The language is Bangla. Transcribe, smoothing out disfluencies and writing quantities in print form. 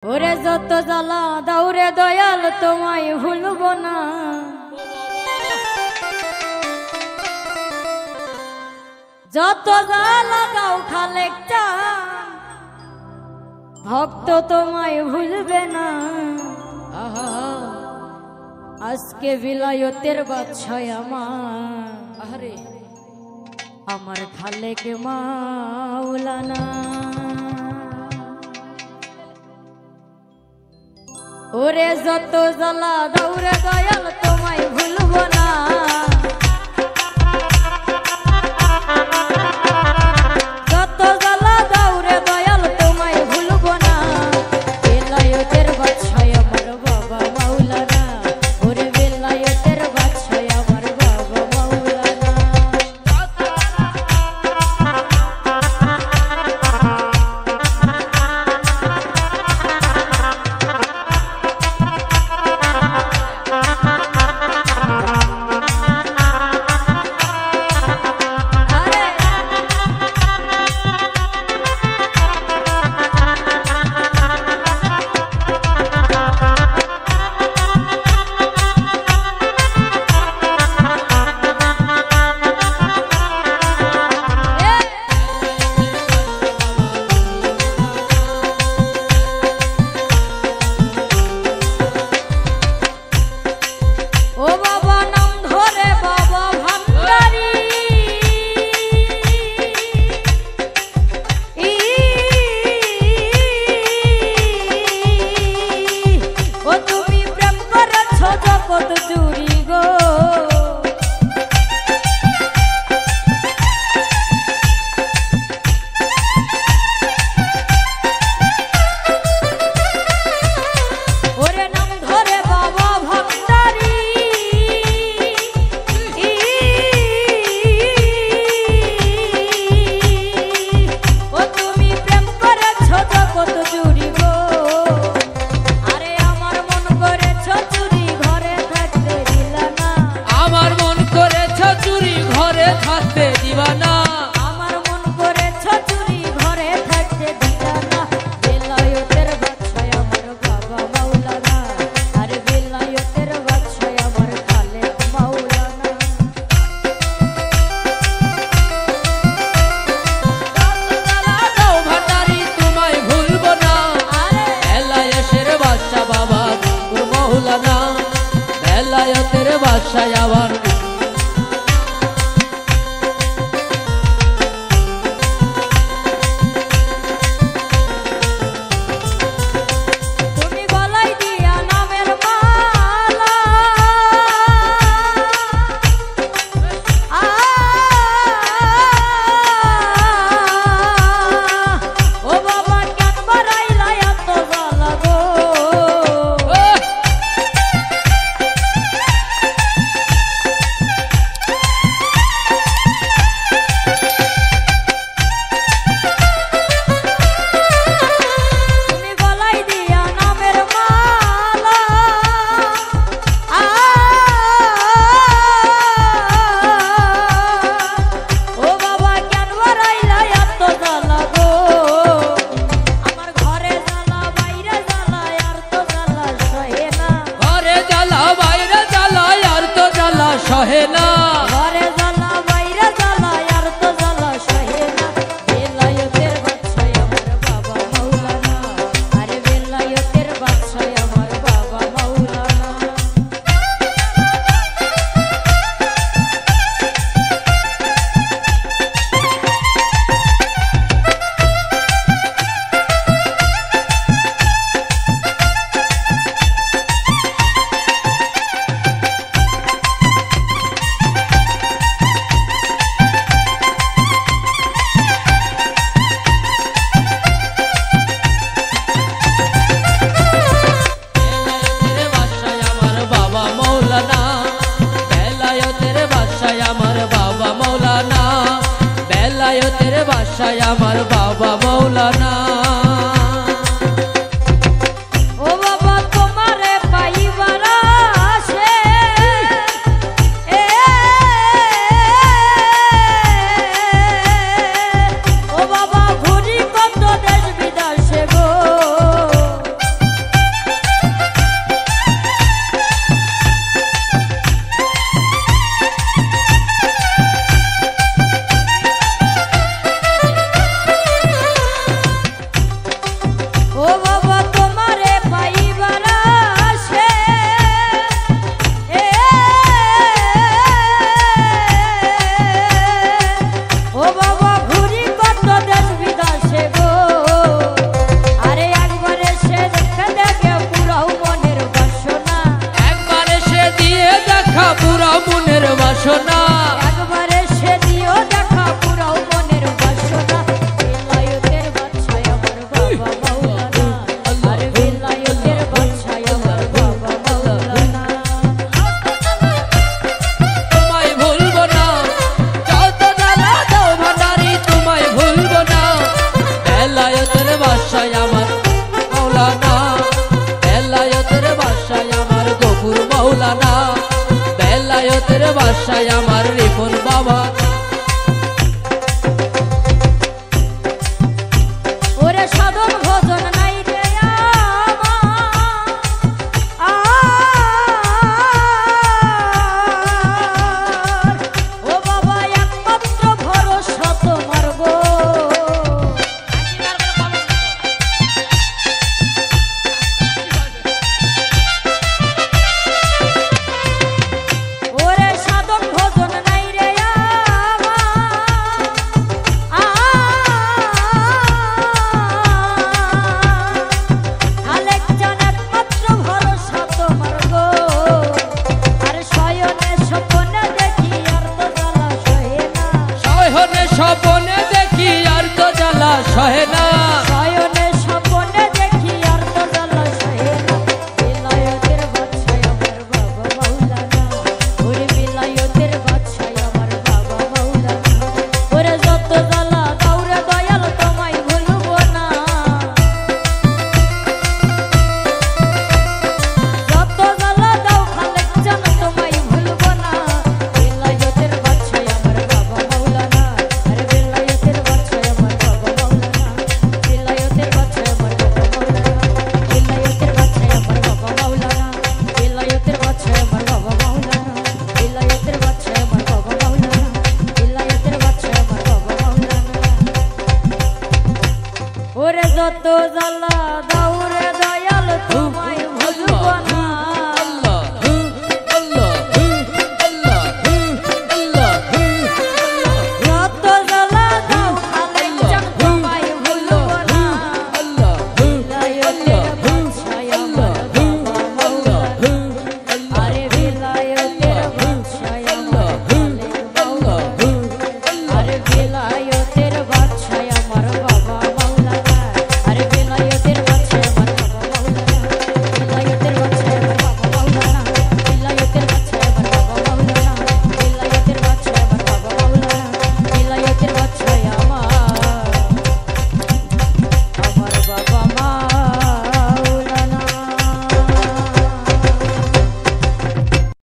ওরে যত জ্বালা দাউরে দয়াল তোমায় ভুলব না, যত জ্বালা দাও খালেকটা ভক্ত তোমায় ভুলবে না। আজকে বিলায়তের বাদশাহ আমার খালেক মাওলানা। ওরে যত জ্বালা দাউরে দয়াল তোমায় ভুলব না, যত জ্বালা দাউরে দয়াল তোমায় ভুলব না। বেলায়েতের বাদশাহ আমার বাবা মাওলানা, ওরে বেলায়েতের বাদশাহ আমার বাবা মাওলানা। বেলায়েতের বাদশাহ আমার তুমি গলায় দিয়া নামের মালা, ও বাবা কেন বাড়াইলা এত জ্বালা গো। সহে না ঘরে জ্বালা বাইরে জ্বালা আর তো জ্বালা সহে না। বেলায়েতের বাদশাহ আমার বাবা মাওলানা, আরে বেলায়েতের বাদশাহ আমার বাবা মাওলানা। বেলায়েতের বাদশাহ আমার বাবা মাওলানা। ও বাবা তোমারে পাইবার আসে, ও বাবা ঘুরি কত দেশ বিদেশে গো। বাসায় আমার